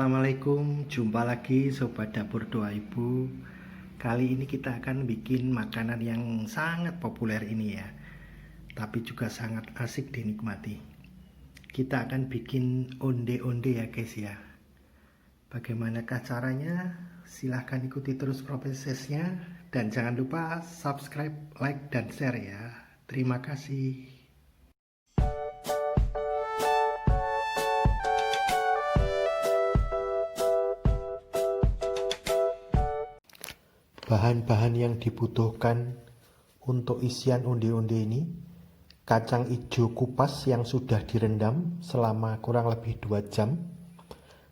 Assalamualaikum, jumpa lagi Sobat Dapur Doa Ibu. Kali ini kita akan bikin makanan yang sangat populer ini ya, tapi juga sangat asik dinikmati. Kita akan bikin onde-onde ya guys ya. Bagaimanakah caranya? Silahkan ikuti terus prosesnya. Dan jangan lupa subscribe, like, dan share ya. Terima kasih. Bahan-bahan yang dibutuhkan untuk isian onde-onde ini: kacang hijau kupas yang sudah direndam selama kurang lebih 2 jam.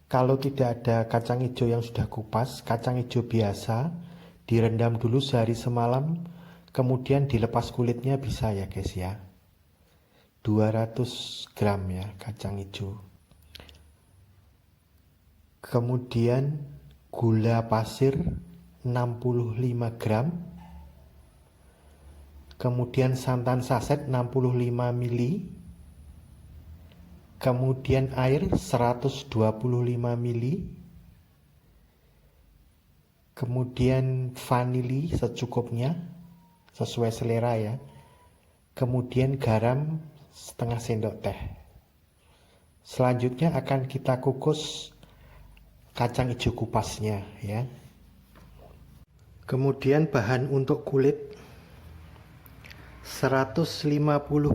Kalau tidak ada kacang hijau yang sudah kupas, kacang hijau biasa direndam dulu sehari semalam, kemudian dilepas kulitnya bisa ya guys ya. 200 gram ya kacang hijau. Kemudian gula pasir 65 gram, kemudian santan saset 65 ml, kemudian air 125 ml, kemudian vanili secukupnya sesuai selera ya, kemudian garam setengah sendok teh. Selanjutnya akan kita kukus kacang hijau kupasnya ya. Kemudian bahan untuk kulit: 150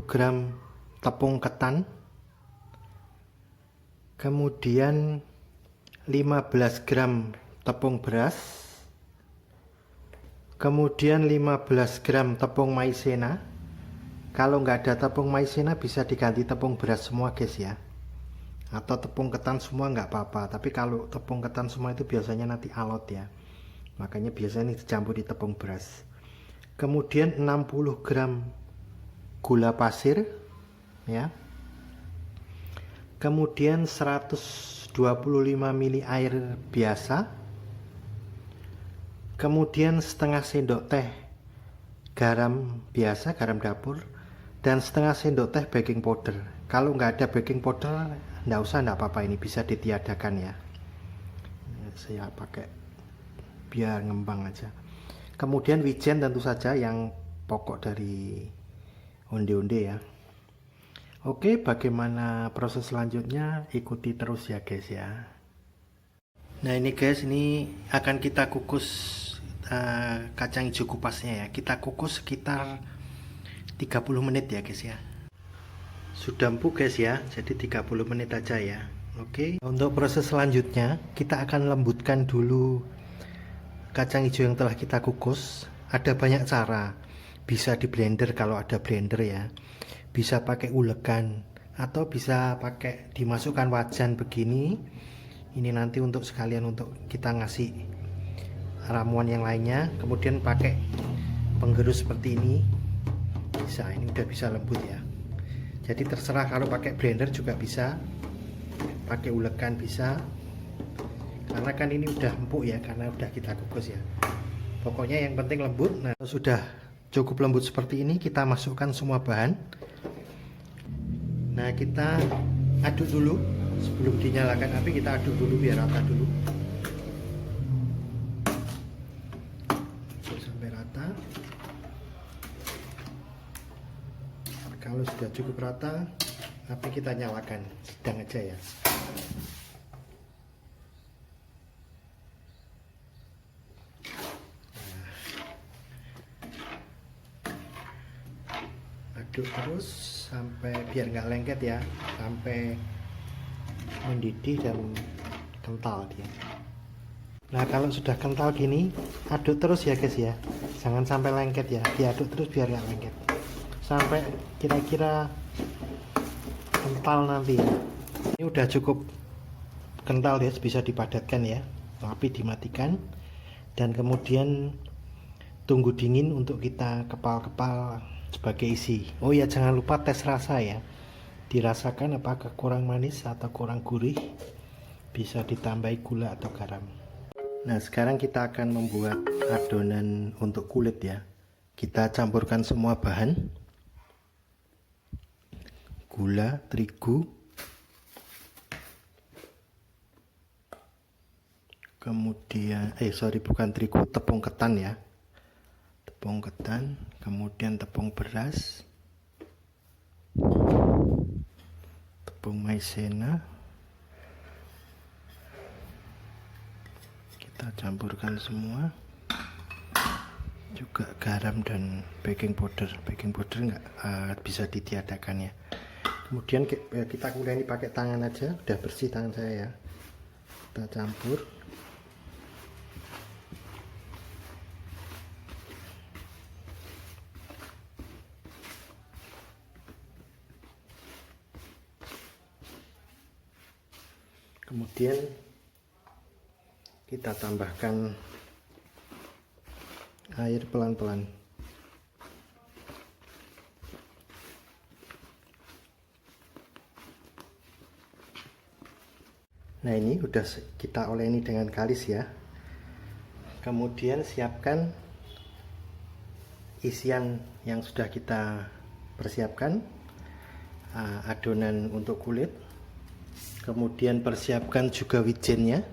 gram tepung ketan, kemudian 15 gram tepung beras, kemudian 15 gram tepung maizena. Kalau nggak ada tepung maizena bisa diganti tepung beras semua guys ya, atau tepung ketan semua nggak apa-apa, tapi kalau tepung ketan semua itu biasanya nanti alot ya, makanya biasanya dicampur di tepung beras. Kemudian 60 gram gula pasir ya, kemudian 125 ml air biasa, kemudian setengah sendok teh garam biasa, garam dapur, dan setengah sendok teh baking powder. Kalau nggak ada baking powder nggak usah, nggak apa-apa, ini bisa ditiadakan ya. Saya pakai biar ngembang aja. Kemudian wijen tentu saja yang pokok dari onde-onde ya. Oke, bagaimana proses selanjutnya? Ikuti terus ya guys ya. Nah ini guys, ini akan kita kukus kacang hijau kupasnya ya. Kita kukus sekitar 30 menit ya guys ya. Sudah empuk guys ya, jadi 30 menit aja ya. Oke, untuk proses selanjutnya kita akan lembutkan dulu kacang hijau yang telah kita kukus. Ada banyak cara, bisa di blender kalau ada blender ya, bisa pakai ulekan, atau bisa pakai dimasukkan wajan begini. Ini nanti untuk sekalian untuk kita ngasih ramuan yang lainnya. Kemudian pakai penggerus seperti ini bisa, ini udah bisa lembut ya. Jadi terserah, kalau pakai blender juga bisa, pakai ulekan bisa, karena kan ini udah empuk ya, karena udah kita kukus ya. Pokoknya yang penting lembut. Nah sudah cukup lembut seperti ini, kita masukkan semua bahan. Nah kita aduk dulu sebelum dinyalakan api, kita aduk dulu biar rata dulu. Aduk sampai rata. Kalau sudah cukup rata, api kita nyalakan sedang aja ya. Aduk terus sampai biar nggak lengket ya, sampai mendidih dan kental dia. Nah kalau sudah kental gini, aduk terus ya guys ya, jangan sampai lengket ya, diaduk terus biar nggak lengket sampai kira-kira kental nanti ya. Ini udah cukup kental ya, bisa dipadatkan ya, api dimatikan, dan kemudian tunggu dingin untuk kita kepal-kepal sebagai isi. Oh ya, jangan lupa tes rasa ya, dirasakan apakah kurang manis atau kurang gurih, bisa ditambahi gula atau garam. Nah sekarang kita akan membuat adonan untuk kulit ya. Kita campurkan semua bahan: gula, terigu, kemudian bukan terigu, tepung ketan ya, tepung ketan, kemudian tepung beras, tepung maizena, kita campurkan semua, juga garam dan baking powder nggak bisa ditiadakan ya. Kemudian kita kuleni pakai tangan aja, udah bersih tangan saya ya, kita campur. Kemudian kita tambahkan air pelan-pelan. Nah, ini udah kita oleni dengan kalis ya. Kemudian siapkan isian yang sudah kita persiapkan, adonan untuk kulit. Kemudian persiapkan juga wijennya.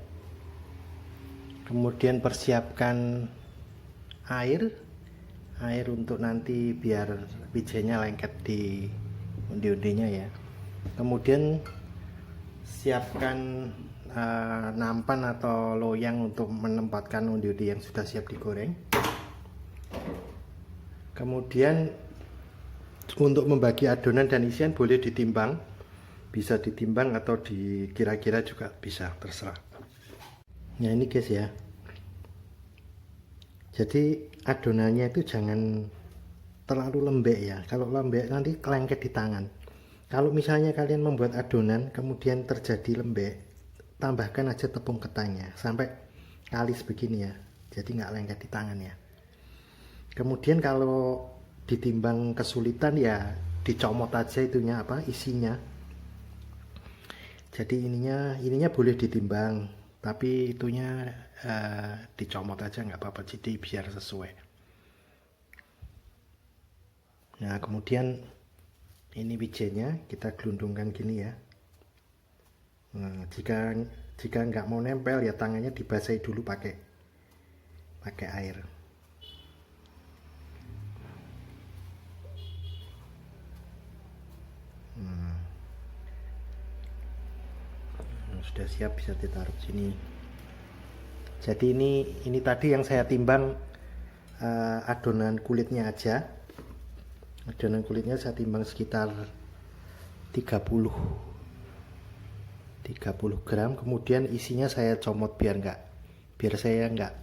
Kemudian persiapkan air untuk nanti biar wijennya lengket di undi-undinya ya. Kemudian siapkan nampan atau loyang untuk menempatkan undi-undi yang sudah siap digoreng. Kemudian untuk membagi adonan dan isian boleh ditimbang, bisa ditimbang atau dikira-kira juga bisa, terserah. Nah, ini guys ya, jadi adonannya itu jangan terlalu lembek ya. Kalau lembek nanti lengket di tangan. Kalau misalnya kalian membuat adonan kemudian terjadi lembek, tambahkan aja tepung ketannya sampai kalis begini ya, jadi nggak lengket di tangan ya. Kemudian kalau ditimbang kesulitan ya dicomot aja itunya isinya. Jadi ininya boleh ditimbang, tapi itunya dicomot aja nggak apa-apa, jadi biar sesuai. Nah, kemudian ini wijennya kita gelundungkan gini ya. Nah, jika nggak mau nempel ya tangannya dibasahi dulu pakai air. Sudah siap, bisa ditaruh sini. Jadi ini tadi yang saya timbang adonan kulitnya aja. Adonan kulitnya saya timbang sekitar 30 gram. Kemudian isinya saya comot biar saya nggak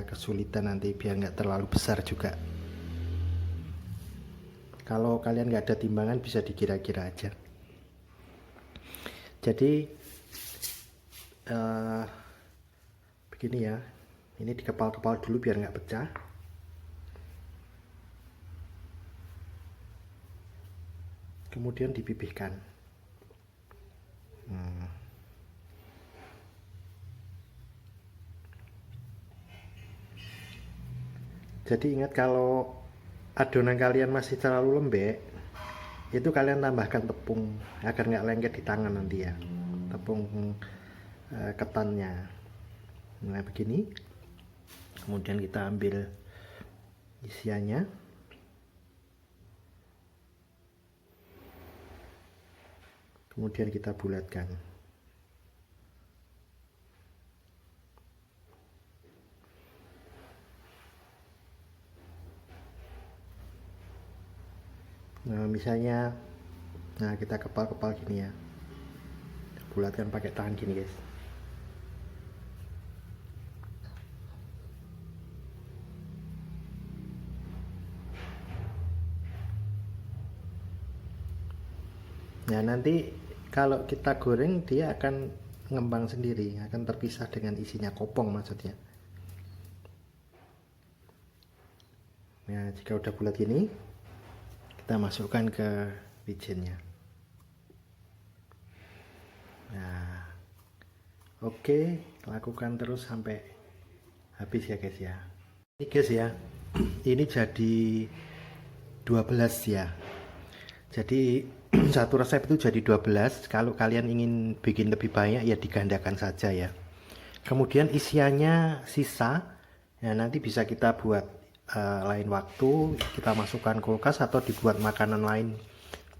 kesulitan nanti, biar nggak terlalu besar juga. Kalau kalian nggak ada timbangan bisa dikira-kira aja. Jadi begini ya, ini dikepal-kepal dulu biar nggak pecah. Kemudian dipipihkan. Jadi ingat, kalau adonan kalian masih terlalu lembek, itu kalian tambahkan tepung agar nggak lengket di tangan nanti ya, tepung ketannya. Nah, begini. Kemudian kita ambil isiannya. Kemudian kita bulatkan. Nah, misalnya kita kepal-kepal gini ya. Bulatkan pakai tangan gini, guys. Nah, nanti kalau kita goreng dia akan ngembang sendiri, akan terpisah dengan isinya, kopong maksudnya. Nah, jika udah bulat ini, kita masukkan ke wijennya. Nah, oke, lakukan terus sampai habis ya guys ya. Ini guys ya, ini jadi 12 ya. Jadi satu resep itu jadi 12. Kalau kalian ingin bikin lebih banyak ya digandakan saja ya. Kemudian isiannya sisa, ya nanti bisa kita buat lain waktu, kita masukkan kulkas atau dibuat makanan lain,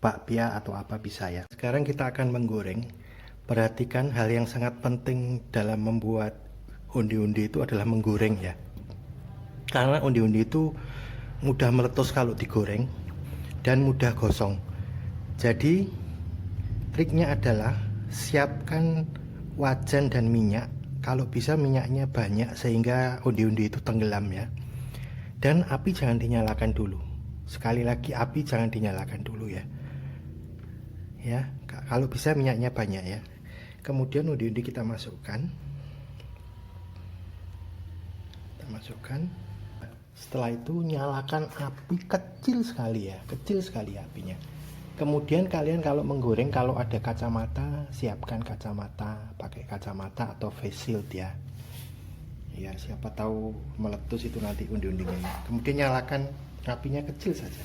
bakpia atau apa bisa ya. Sekarang kita akan menggoreng. Perhatikan hal yang sangat penting dalam membuat undi-undi itu adalah menggoreng ya. Karena undi-undi itu mudah meletus kalau digoreng dan mudah gosong. Jadi triknya adalah siapkan wajan dan minyak. Kalau bisa minyaknya banyak sehingga undi-undi itu tenggelam ya. Dan api jangan dinyalakan dulu. Sekali lagi api jangan dinyalakan dulu ya. Ya, kalau bisa minyaknya banyak ya. Kemudian undi-undi kita masukkan. Setelah itu nyalakan api kecil sekali ya, kecil sekali apinya. Kemudian kalian kalau menggoreng, kalau ada kacamata, siapkan kacamata, pakai kacamata atau face shield ya. Ya siapa tahu meletus itu nanti undi-undinya. Kemudian nyalakan apinya kecil saja.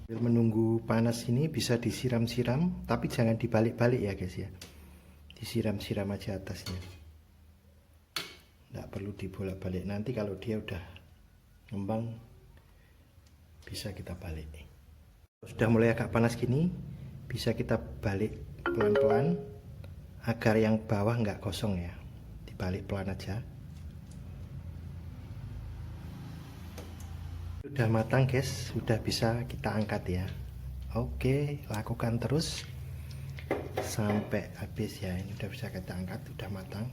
Menunggu panas ini bisa disiram-siram, tapi jangan dibalik-balik ya guys ya. Disiram-siram aja atasnya. Nggak perlu dibolak-balik. Nanti kalau dia udah ngembang bisa kita balik. Sudah mulai agak panas gini, bisa kita balik pelan-pelan agar yang bawah nggak kosong ya. Dibalik pelan aja. Sudah matang guys, sudah bisa kita angkat ya. Oke, lakukan terus sampai habis ya. Ini udah bisa kita angkat, udah matang.